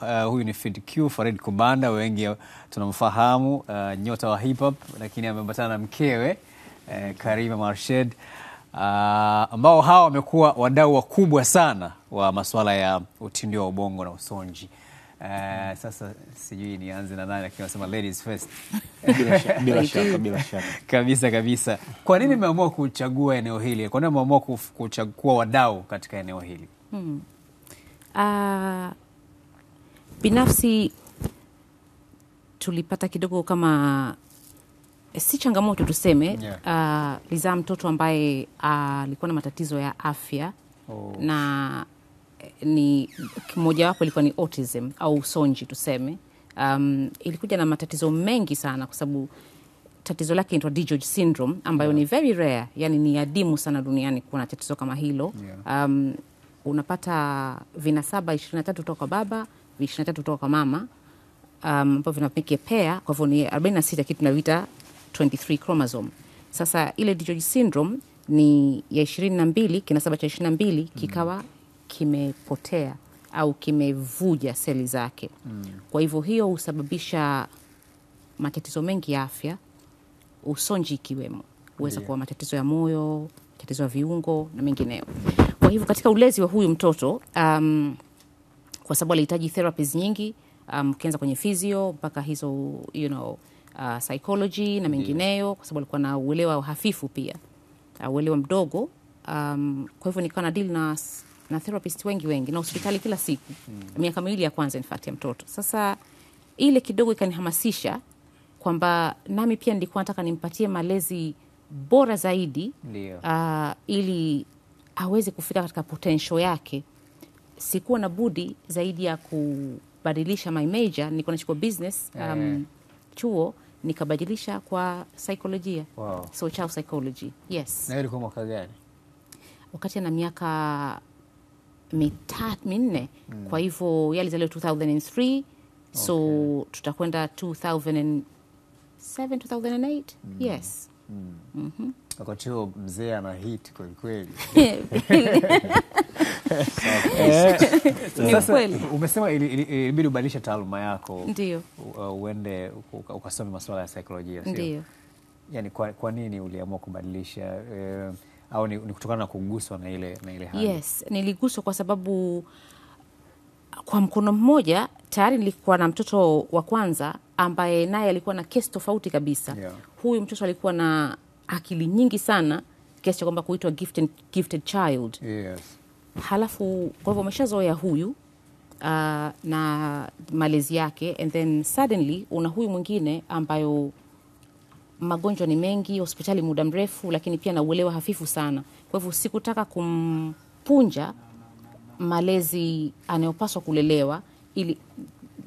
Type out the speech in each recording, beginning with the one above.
Huyu ni Fid Q, Farid Kubanda, wengi tunamfahamu, nyota wa hip hop, lakini ameambatana na mkewe Karima Marshed, ambao hawa wamekuwa wadau wakubwa sana wa masuala ya utindio wa ubongo na usonji. Sasa sijui nianze na nani, lakini nasema ladies first. Bila shaka. Kabisa. Kwa nini mmeamua kuchagua eneo hili? Kwa nini mmeamua kuchagua wadau katika eneo hili? Binafsi tulipata kidogo kama si changamoto tuseme, lizaa mtoto ambaye alikuwa na matatizo ya afya. Na ni mmoja wapo ilikuwa ni autism au usonji tuseme. Ilikuja na matatizo mengi sana kwa sababu tatizo lake inaitwa DiGeorge syndrome ambayo ni very rare, yani ni adimu sana duniani kuna tatizo kama hilo. Unapata vinasaba 23 kutoka kwa baba, 23 kutoka kwa mama, ambavyo vinapike pair, kwa hivyo ni 46 kitu tunaita 23 chromosome. Sasa ile DiGeorge syndrome ni ya 22, kinasaba cha 22 kikawa kimepotea au kimevuja seli zake. Kwa hivyo hiyo husababisha matatizo mengi ya afya, usonji ikiwemo. Huweza kuwa matatizo ya moyo, matatizo ya viungo na mengineyo. Kwa hivyo katika ulezi wa huyu mtoto, kwa sababu alihitaji therapies nyingi, ukianza kwenye physio mpaka hizo psychology na mengineyo, kwa sababu alikuwa na uelewa hafifu pia, uelewa mdogo. Kwa hivyo nikawa na deal na therapist wengi na hospitali kila siku. Miaka miwili ya kwanza in fact ya mtoto. Sasa ile kidogo ikanihamasisha kwamba nami pia nilikuwa nataka nimpatie malezi bora zaidi, ili aweze kufika katika potential yake. Sikuwa na budi zaidi ya kubadilisha my major. Nilikuwa nachukua business chuo, nikabadilisha kwa psychology. So child psychology. Yes. Na ilikuwa mwaka gani? Wakati na miaka 4. Kwa hivyo yalizaliwa 2003. So tutakwenda 2007 2008. Yes. Wakati huo mzee ana hit kwa kweli. Sasa umesema ilibidi ubadilishe taaluma yako. Ndio. Uende ukasome masuala ya saikolojia, sio? Ndio. Yani kwa nini uliamua kubadilisha, au ni kutokana na kuguswa na ile hali? Yes, niliguswa kwa sababu kwa mkono mmoja tayari nilikuwa na mtoto wa kwanza ambaye naye alikuwa na kesi tofauti kabisa. Huyu mtoto alikuwa na akili nyingi sana kiasi cha kwamba kuitwa gifted child. Halafu kwa hivyo umeshazoea huyu na malezi yake, and then suddenly una huyu mwingine ambayo magonjwa ni mengi, hospitali muda mrefu, lakini pia na uelewa hafifu sana. Kwa hivyo sikutaka kumpunja malezi anayopaswa kulelewa, ili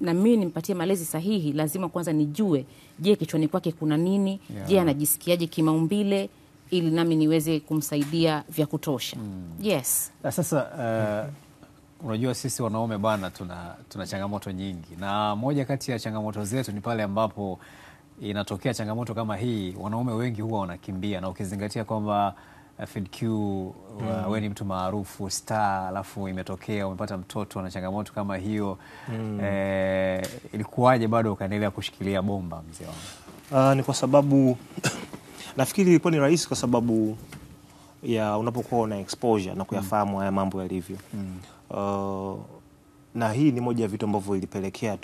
na mimi nimpatie malezi sahihi. Lazima kwanza nijue, je, kichwani kwake kuna nini? Je, anajisikiaje kimaumbile, ili nami niweze kumsaidia vya kutosha. Yes. Sasa unajua sisi wanaume bwana tuna changamoto nyingi, na moja kati ya changamoto zetu ni pale ambapo inatokea changamoto kama hii, wanaume wengi huwa wanakimbia. Na ukizingatia kwamba Fid Q, wewe ni mtu maarufu, star, alafu imetokea umepata mtoto na changamoto kama hiyo, ilikuwaje bado ukaendelea kushikilia bomba, mzee wangu? Ni kwa sababu nafikiri ilikuwa ni rahisi kwa sababu ya unapokuwa na exposure na kuyafahamu haya mambo yalivyo. Na hii ni moja ya vitu ambavyo ilipelekea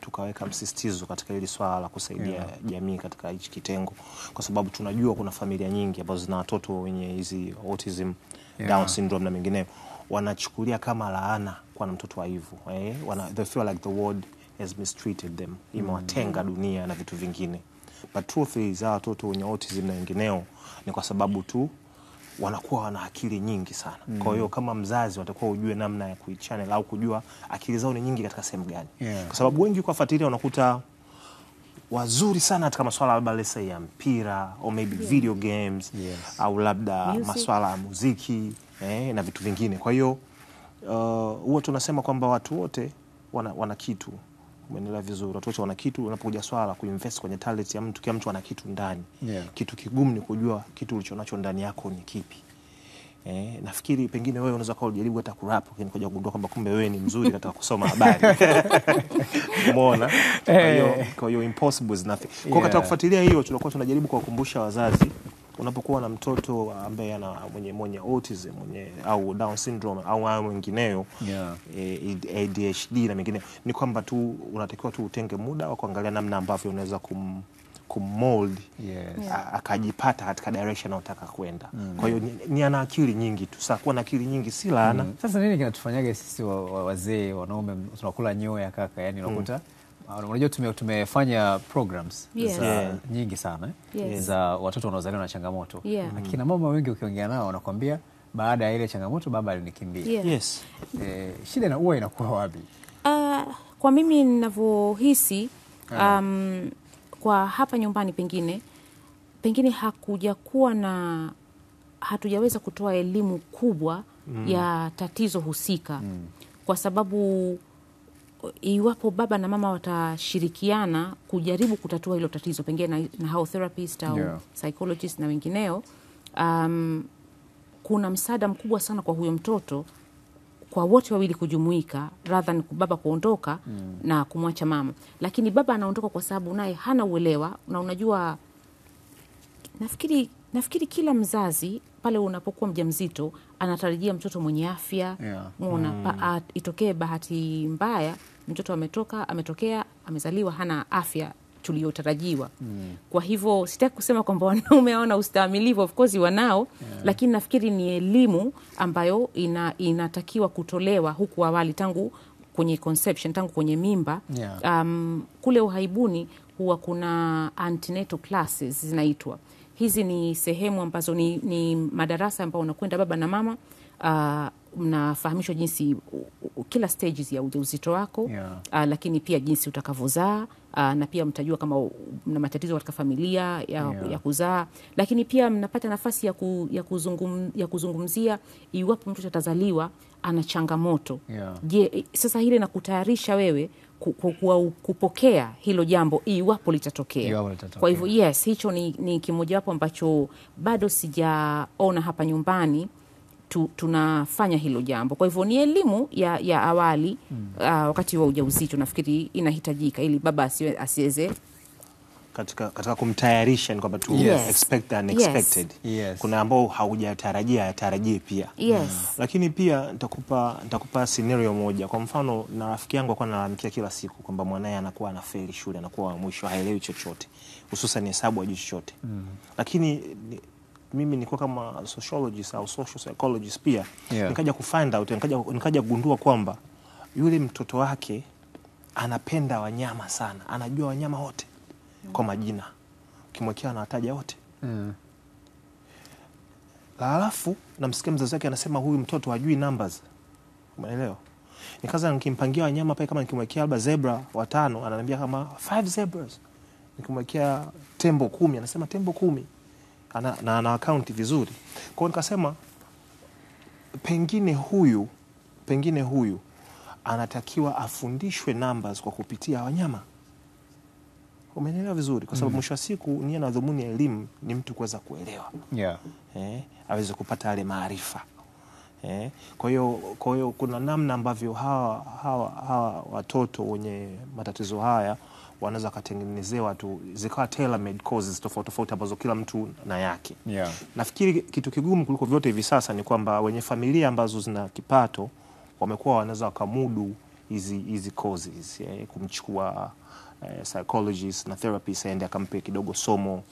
tukaweka msisitizo katika hili swala la kusaidia jamii katika hichi kitengo, kwa sababu tunajua kuna familia nyingi ambazo zina watoto wenye hizi autism, Down syndrome na mengineyo, wanachukulia kama laana kwa na mtoto wa hivyo. They feel like the world has mistreated them, imewatenga dunia na vitu vingine. But truth is, watoto wenye autism na mengineyo ni kwa sababu tu wanakuwa wana akili nyingi sana. Kwa hiyo kama mzazi watakuwa ujue namna ya kuichannel au kujua akili zao ni nyingi katika sehemu gani. Kwa sababu wengi kuwafuatilia unakuta wazuri sana katika masuala labda ya mpira au maybe video games, au labda masuala ya muziki na vitu vingine. Kwa hiyo huwa tunasema kwamba watu wote wana kitu. Umeelewa vizuri? Watu wote wana kitu. Unapokuja swala kuinvest kwenye talent ya mtu, kila mtu ana kitu ndani. Kitu kigumu ni kujua kitu ulichonacho ndani yako ni kipi. Nafikiri pengine wewe unaweza kwa ujaribu hata kurap lakini kuja kugundua kwamba kumbe wewe ni mzuri katika kusoma habari. Umeona? Kwa hiyo impossible is nothing. Kwa katika kufuatilia hiyo tunakuwa tunajaribu kuwakumbusha wazazi, unapokuwa na mtoto ambaye ana mwenye autism, au Down syndrome au mwingineo, ADHD na mengine, ni kwamba tu unatakiwa tu utenge muda wa kuangalia namna ambavyo unaweza kummold akajipata katika direction unataka kwenda. Kwa hiyo ni ana akili nyingi tu. Sasa kuwa na akili nyingi si laana. Sasa nini kinatufanyaga sisi wazee wanaume tunakula nyoya kaka, yani unakuta unajua tumefanya programs nyingi sana za watoto wanaozaliwa na changamoto. Akina mama wengi ukiongea nao wanakuambia baada ya ile changamoto baba alinikimbia. Shida na huwa inakuwa wapi? Kwa mimi ninavyohisi, kwa hapa nyumbani pengine hatujaweza kutoa elimu kubwa ya tatizo husika, kwa sababu iwapo baba na mama watashirikiana kujaribu kutatua hilo tatizo, pengine na health therapist au psychologist na wengineo, kuna msaada mkubwa sana kwa huyo mtoto, kwa wote wawili kujumuika, rather than baba kuondoka na kumwacha mama. Lakini baba anaondoka kwa sababu naye hana uelewa, na unajua nafikiri kila mzazi pale unapokuwa mjamzito anatarajia mtoto mwenye afya. Itokee bahati mbaya mtoto ametokea amezaliwa hana afya tuliyotarajiwa. Kwa hivyo sitaki kusema kwamba wanaume hawana ustahimilivu, of course wanao, lakini nafikiri ni elimu ambayo inatakiwa kutolewa huku awali, tangu kwenye conception, tangu kwenye mimba. Kule uhaibuni huwa kuna antenatal classes zinaitwa. Hizi ni sehemu ambazo ni madarasa ambayo unakwenda baba na mama, mnafahamishwa jinsi kila stages ya ujauzito wako, lakini pia jinsi utakavyozaa, na pia mtajua kama mna matatizo katika familia ya kuzaa, lakini pia mnapata nafasi ya kuzungumzia iwapo mtoto atazaliwa ana changamoto. Je, sasa hile na kutayarisha wewe kupokea hilo jambo iwapo litatokea. Kwa hivyo hicho ni kimojawapo ambacho bado sijaona hapa nyumbani tunafanya hilo jambo. Kwa hivyo ni elimu ya awali wakati wa ujauzito nafikiri inahitajika, ili baba asiweze katika kumtayarisha, ni kwamba tu expect the unexpected. Kuna ambao haujatarajia atarajie pia. Lakini pia nitakupa scenario moja. Kwa mfano, na rafiki yangu alikuwa analalamikia kila siku kwamba mwanae anakuwa anafeli shule, anakuwa mwisho haelewi chochote, hususan hesabu hajui chochote. Lakini mimi nilikuwa kama sociologist au social psychologist pia, nikaja kufind out, nikaja kugundua kwamba yule mtoto wake anapenda wanyama sana, anajua wanyama wote kwa majina, ukimwekea anawataja wote. Alafu namsikia mzazi wake anasema huyu mtoto hajui numbers. Umeelewa? Nikaanza nikimpangia wanyama pale, kama nikimwekea labda zebra 5 ananiambia kama 5 zebras. Nikimwekea tembo 10 anasema tembo 10. Ana account vizuri. Kwa hiyo nikasema pengine huyu anatakiwa afundishwe numbers kwa kupitia wanyama. Umeelewa vizuri? Kwa sababu mwisho wa siku nia na dhumuni ya elimu ni mtu kuweza kuelewa. Aweze kupata yale maarifa. Kwa hiyo kuna namna ambavyo hawa watoto wenye matatizo haya wanaweza kutengenezewa tu zikawa tailor made courses tofauti ambazo kila mtu na yake. Nafikiri kitu kigumu kuliko vyote hivi sasa ni kwamba wenye familia ambazo zina kipato wamekuwa wanaweza wakamudu hizi courses, kumchukua psychologist na therapist aende akampe kidogo somo,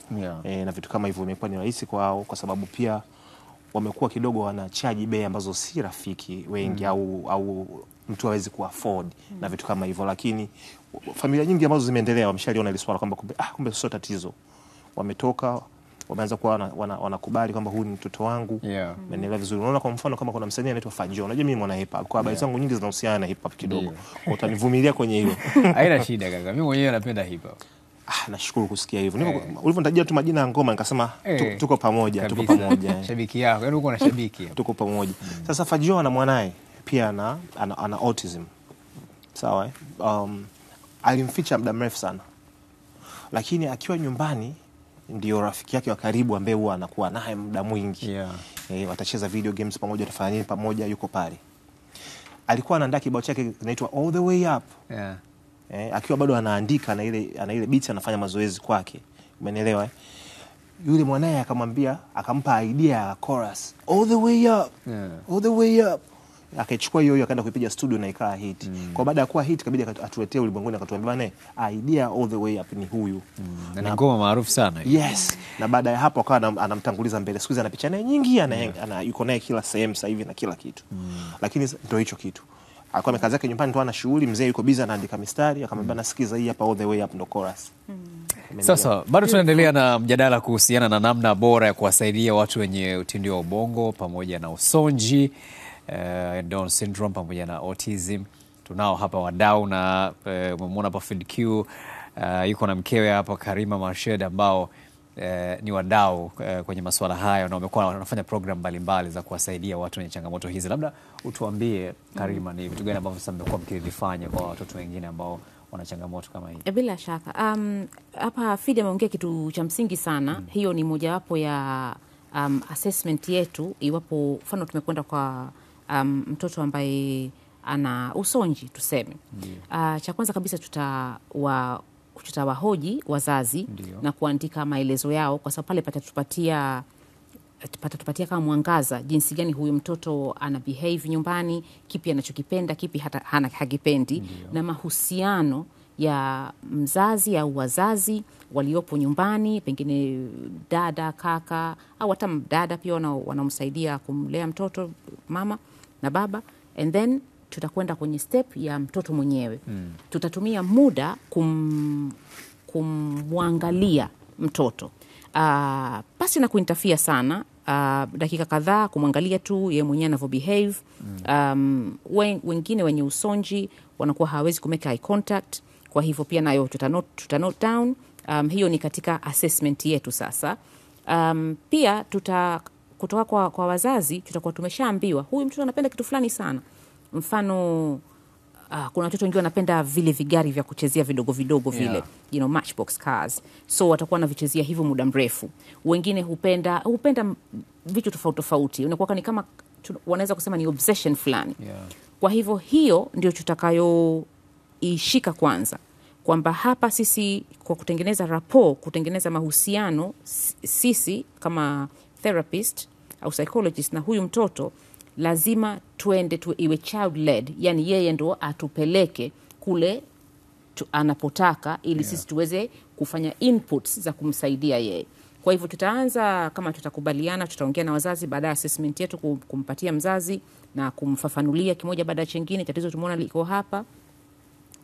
na vitu kama hivyo imekuwa ni rahisi kwao, kwa sababu pia wamekuwa kidogo wanachaji bei ambazo si rafiki wengi, au mtu hawezi kuafford na vitu kama hivyo. Lakini familia nyingi ambazo zimeendelea wameshaliona ile swala kwamba kumbe sio tatizo, wametoka wameanza kuwa wanakubali kwamba huyu ni mtoto wangu. Umeelewa vizuri? Unaona, kwa mfano kama kuna msanii anaitwa Fajo, unajua mimi mwana hip hop, kwa habari zangu nyingi zinahusiana na hip hop kidogo. Utanivumilia kwenye hilo. Haina shida kaka, mimi mwenyewe napenda hip hop. Nashukuru kusikia hivyo. Ulivyonitajia tu majina ya ngoma nikasema tuko pamoja, tuko pamoja. Shabiki yako, yaani uko na shabiki. Tuko pamoja. Sasa Fajo na mwanae pia ana autism. Sawa? Alimficha muda mrefu sana. Lakini akiwa nyumbani ndio rafiki yake wa karibu ambaye huwa anakuwa naye muda mwingi. watacheza video games pamoja, watafanya nini pamoja, yuko pale. Alikuwa anaandaa kibao chake kinaitwa All the Way Up. Akiwa bado anaandika ana ile beat, anafanya mazoezi kwake. Umeelewa? Yule mwanae akamwambia, akampa idea ya chorus, All the Way Up. All the Way Up. Akachukua hiyo akaenda kuipiga studio na ikawa hit. Kwa baada ya kuwa hit kabidi atuletee ulimwenguni, akatuambia bana, idea All the Way Up ni huyu. Na ni ngoma maarufu sana. Yes. Na baada ya hapo akawa anamtanguliza mbele. Siku hizi ana picha naye nyingi, yuko naye kila sehemu sasa hivi na kila kitu. Lakini ndio hicho kitu. Alikuwa amekaza yake nyumbani tu, ana shughuli, mzee yuko busy anaandika mistari, akamwambia nasikiza hii hapa All the Way Up ndo chorus. Sasa bado tunaendelea na mjadala kuhusiana na namna bora ya kuwasaidia watu wenye utindio wa ubongo pamoja na usonji, Down syndrome pamoja na autism. Tunao hapa wadau na umemwona hapa Field Q, yuko na mkewe hapa Karima Marshed ambao ni wadau kwenye masuala haya na wamekuwa wanafanya program mbalimbali za kuwasaidia watu wenye changamoto hizi. Labda utuambie Karima, ni vitu gani ambavyo sasa mmekuwa mkivifanya kwa watoto wengine ambao wana changamoto kama hii? Bila shaka hapa Field ameongea kitu cha msingi sana. Hiyo ni mojawapo ya assessment yetu, iwapo mfano tumekwenda kwa mtoto ambaye ana usonji tuseme. Cha kwanza kabisa tutawahoji wazazi na kuandika maelezo yao, kwa sababu pale patatupatia kama mwangaza jinsi gani huyu mtoto ana behave nyumbani, kipi anachokipenda, kipi hakipendi, na mahusiano ya mzazi au wazazi waliopo nyumbani, pengine dada, kaka au hata dada pia wanamsaidia kumlea mtoto, mama na baba. And then tutakwenda kwenye step ya mtoto mwenyewe. Tutatumia muda kumwangalia mtoto, pasi na kuinterfere sana, dakika kadhaa kumwangalia tu yeye mwenyewe anavyo behave. Wengine wenye usonji wanakuwa hawezi kumake eye contact, kwa hivyo pia nayo tuta note down. Hiyo ni katika assessment yetu. Sasa pia kutoka kwa wazazi tutakuwa tumeshaambiwa huyu mtoto anapenda kitu fulani sana. Mfano kuna watoto wengi wanapenda vile vigari vya kuchezea vidogo vidogo vile, matchbox cars, so watakuwa na vichezea hivyo muda mrefu. Wengine hupenda vitu tofauti tofauti, unakuwa ni kama wanaweza kusema ni obsession fulani. Kwa hivyo hiyo ndio tutakayoishika kwanza, kwamba hapa sisi kwa kutengeneza rapport, kutengeneza mahusiano, sisi kama therapist au psychologist na huyu mtoto lazima tuende iwe child led, yani yeye ndo atupeleke kule anapotaka, ili sisi tuweze kufanya inputs za kumsaidia yeye. Kwa hivyo tutaanza, kama tutakubaliana, tutaongea na wazazi baada ya assessment yetu, kumpatia mzazi na kumfafanulia kimoja baada ya chengine, tatizo tumeona liko hapa.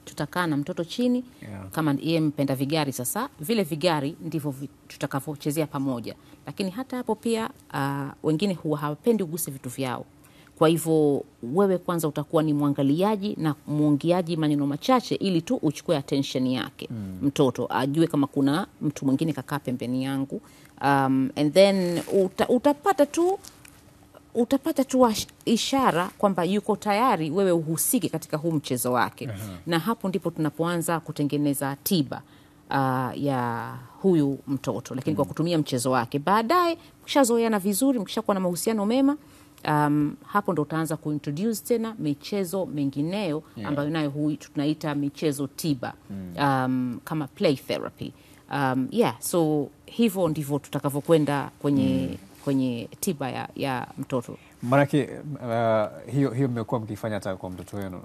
Tutakaa na mtoto chini, kama yeye mpenda vigari, sasa vile vigari ndivyo tutakavyochezea pamoja. Lakini hata hapo pia wengine huwa hawapendi uguse vitu vyao. Kwa hivyo wewe kwanza utakuwa ni mwangaliaji na muongeaji maneno machache, ili tu uchukue attention yake. Mtoto ajue kama kuna mtu mwingine kakaa pembeni yangu. And then utapata tu ishara kwamba yuko tayari wewe uhusike katika huu mchezo wake. Na hapo ndipo tunapoanza kutengeneza tiba ya huyu mtoto, lakini kwa kutumia mchezo wake. Baadaye mkishazoeana vizuri, mkishakuwa na mahusiano mema, hapo ndo utaanza kuintroduce tena michezo mengineyo ambayo nayo tunaita michezo tiba, kama play therapy. So hivyo ndivyo tutakavyokwenda kwenye tiba ya mtoto. Maanake hiyo mmekuwa mkifanya hata kwa mtoto wenu?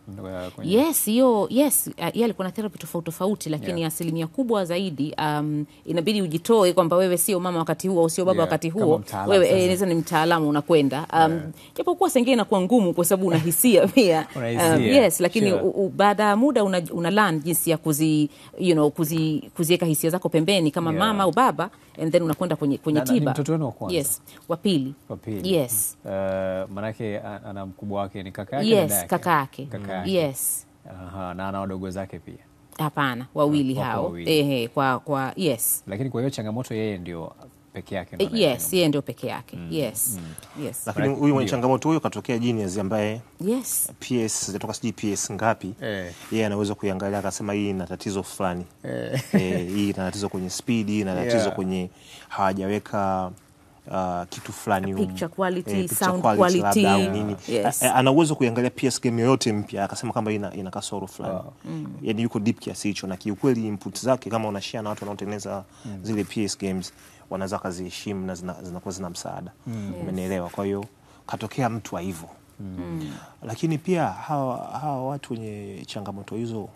Yes, yeye alikuwa na therapy tofauti, lakini asilimia kubwa zaidi inabidi ujitoe kwamba wewe sio mama wakati huo au sio baba wakati huo. Wewe inaweza ni mtaalamu unakwenda. Japokuwa sengine inakuwa ngumu kwa sababu unahisia pia. Yes, lakini baada ya muda una learn jinsi ya kuziweka hisia zako pembeni kama mama au baba, and then unakwenda kwenye tiba. Ni mtoto wenu wa kwanza? Yes, wa pili. Yes. Manake ana mkubwa wake ni kaka yake? Yes, kaka yake. Yes. Na ana wadogo zake pia? Hapana, wawili hao. Yes. Lakini kwa hiyo changamoto yeye ndio peke yake? Yes, yeye ndio peke yake. Yes. Lakini huyu mwenye changamoto huyo katokea Genius ambaye PS zitoka sijui PS ngapi, yeye anaweza kuiangalia akasema hii ina tatizo fulani. Hii ina tatizo kwenye speed, ina tatizo kwenye hawajaweka kitu fulani, picture quality, picture sound quality, labda nini. Yes. Ana uwezo kuiangalia PS game yoyote mpya akasema kwamba ina kasoro fulani. Yani yuko deep kiasi hicho, na kiukweli input zake kama unashare na watu wanaotengeneza zile PS games wanaweza kuziheshimu na zinakuwa zina msaada. Umenielewa? Kwa hiyo katokea mtu wa hivyo. Lakini pia hawa watu wenye changamoto hizo,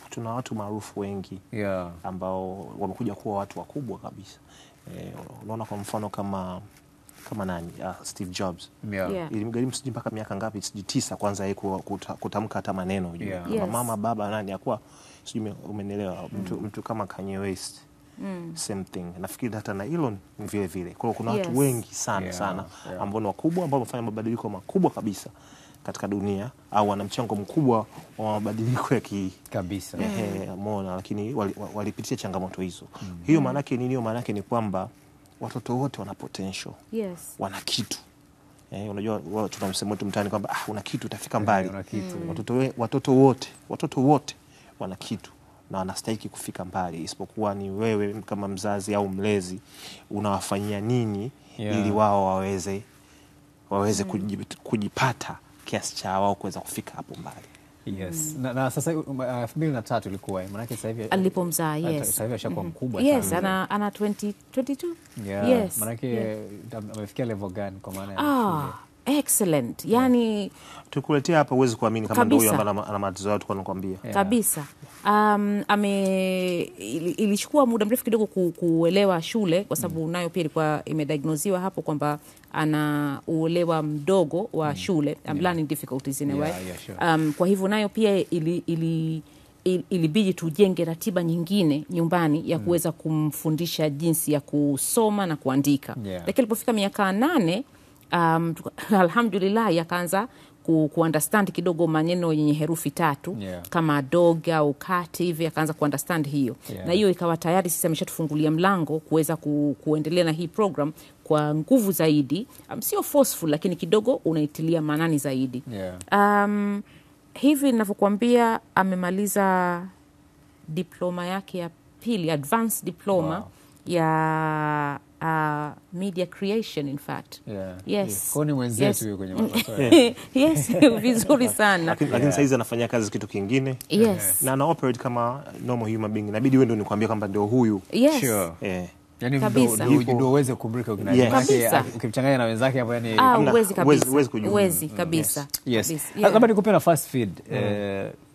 tuna watu maarufu wengi ambao wamekuja kuwa watu wakubwa kabisa. Unaona kwa mfano kama nani, Steve Jobs. Ilimgharimu sijui mpaka miaka ngapi, sijui 9 kwanza yeye kutamka hata maneno. Mama baba nani akwa sijui, umenielewa? Mtu kama Kanye West. Same thing. Nafikiri hata na Elon vile vile. Kwa hiyo kuna watu wengi sana ambao ni wakubwa, ambao wamefanya mabadiliko makubwa kabisa katika dunia, au wana mchango mkubwa wa mabadiliko ya kabisa. Umeona, lakini walipitia changamoto hizo. Hiyo maana yake nini? Maana yake ni kwamba watoto wote wana potential. Wana kitu. Unajua tunamsema mtu mtaani kwamba una kitu utafika mbali. Watoto wote wana kitu na wanastahili kufika mbali, isipokuwa ni wewe kama mzazi au mlezi unawafanyia nini ili wao waweze kujipata kiasi cha wao kuweza kufika hapo mbali. Na sasa 2003 ilikuwa, maana yake sasa hivi alipomzaa, sasa hivi ashakuwa mkubwa sana. Ana 22. Maana yake amefikia level gani kwa maana ya excellent. Yani tukuletea hapa uweze kuamini kama ndio huyo ambaye ana matatizo watu kwanakwambia. Kabisa. Ilichukua muda mrefu kidogo kuelewa shule, kwa sababu nayo pia ilikuwa imediagnosiwa hapo kwamba ana uelewa mdogo wa shule, learning difficulties in a way. Kwa hivyo nayo pia ilibidi tujenge ratiba nyingine nyumbani ya kuweza kumfundisha jinsi ya kusoma na kuandika. Lakini ilipofika miaka 8, alhamdulillah yakaanza understand kidogo maneno yenye herufi 3 kama dog au cat hivi, akaanza understand hiyo. Na hiyo ikawa tayari sisi ameshatufungulia mlango kuweza kuendelea na hii program kwa nguvu zaidi. Sio forceful, lakini kidogo unaitilia manani zaidi. Hivi ninavyokuambia amemaliza diploma yake ya pili, advanced diploma ya media creation, in fact. Kwa ni mwenzetu yuko kwenye masuala. Vizuri sana. Lakini saizi anafanya kazi kitu kingine. Na ana operate kama normal human being. Inabidi wewe ndio nikwambie kwamba ndio huyu. Yani ndio uweze kumrika ukimchanganya na wenzake hapo, yani uwezi kabisa. Labda nikupe nafasi feed,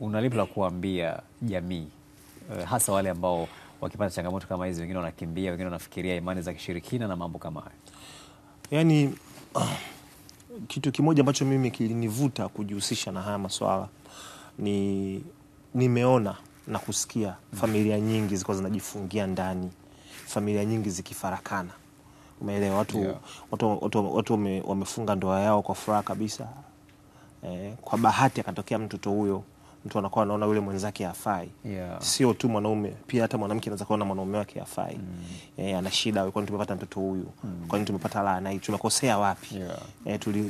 unalipi la kuambia jamii, hasa wale ambao wakipata changamoto kama hizi, wengine wanakimbia, wengine wanafikiria imani za kishirikina na mambo kama hayo? Yani kitu kimoja ambacho mimi kilinivuta kujihusisha na haya masuala nimeona na kusikia familia nyingi ziko zinajifungia ndani, familia nyingi zikifarakana. Umeelewa? Watu wamefunga ndoa yao kwa furaha kabisa. Kwa bahati akatokea mtoto huyo, mtu anakuwa anaona yule mwenzake hafai. Sio tu mwanaume, pia hata mwanamke anaweza kuona mwanaume wake hafai. Ana shida, kwa nini tumepata mtoto huyu? Kwa nini tumepata laana hii? Tumekosea wapi?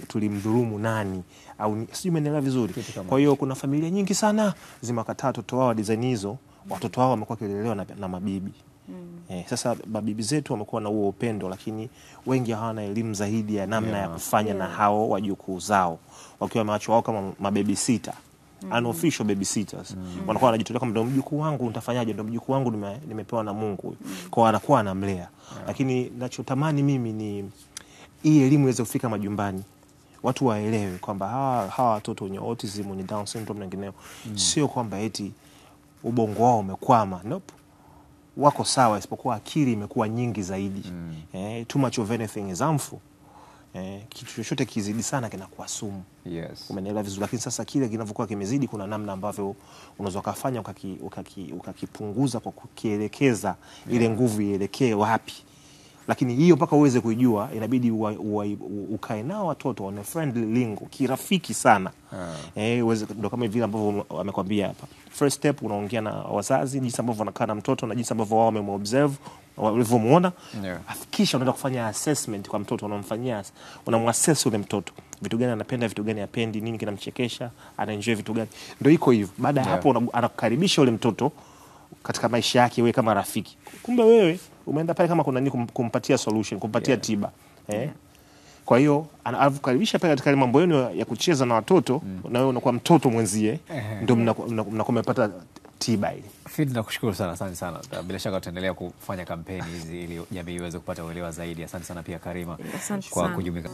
Tulimdhulumu nani? Au sijui, umeelewa vizuri? Kwa hiyo kuna familia nyingi sana zimekataa watoto wao design hizo. Watoto wao wamekuwa kilelewa na mabibi. Sasa mabibi zetu wamekuwa na huo upendo, lakini wengi hawana elimu zaidi ya namna ya kufanya na hao wajukuu zao, wakiwa wameachwa wao kama mababy sitter, unofficial baby sitters. Wanakuwa wanajitolea kama ndio mjukuu wangu, nitafanyaje? Ndio mjukuu wangu nimepewa na Mungu. Kwa anakuwa anamlea. Lakini ninachotamani mimi ni hii elimu iweze kufika majumbani. Watu waelewe kwamba hawa watoto wenye autism, wenye Down syndrome na wengineo, sio kwamba eti ubongo wao umekwama. Nope. Wako sawa, isipokuwa akili imekuwa nyingi zaidi. Too much of anything is harmful. Kitu chochote kizidi sana kinakuwa sumu. Umeelewa vizuri? Lakini sasa kile kinavyokuwa kimezidi, kuna namna ambavyo unaweza kufanya ukakipunguza kwa kukielekeza ile nguvu ielekee wapi. Lakini hiyo mpaka uweze kujua, inabidi ukae nao watoto on a friendly lingo, kirafiki sana. Ndio kama vile ambavyo amekwambia hapa. First step, unaongea na wazazi jinsi ambavyo wanakaa na mtoto na jinsi ambavyo wao wamemuobserve, walivyomuona. Kisha unaenda kufanya assessment kwa mtoto, unamuassess ule mtoto. Vitu gani anapenda, vitu gani hapendi, nini kinamchekesha, anaenjoy vitu gani. Ndio iko hivyo. Baada ya hapo anakukaribisha ule mtoto katika maisha yake wewe kama rafiki. Kumbe wewe umeenda pale kama kuna nini kumpatia solution, kumpatia tiba. Kwa hiyo anakukaribisha pale katika mambo yenu ya kucheza na watoto na wewe unakuwa mtoto mwenzie, ndio mnakuwa mmepata tiba ile. Fid, nakushukuru sana, asante sana. Bila shaka tutaendelea kufanya kampeni hizi ili jamii iweze kupata uelewa zaidi. Asante sana pia Karima kwa kujumuika.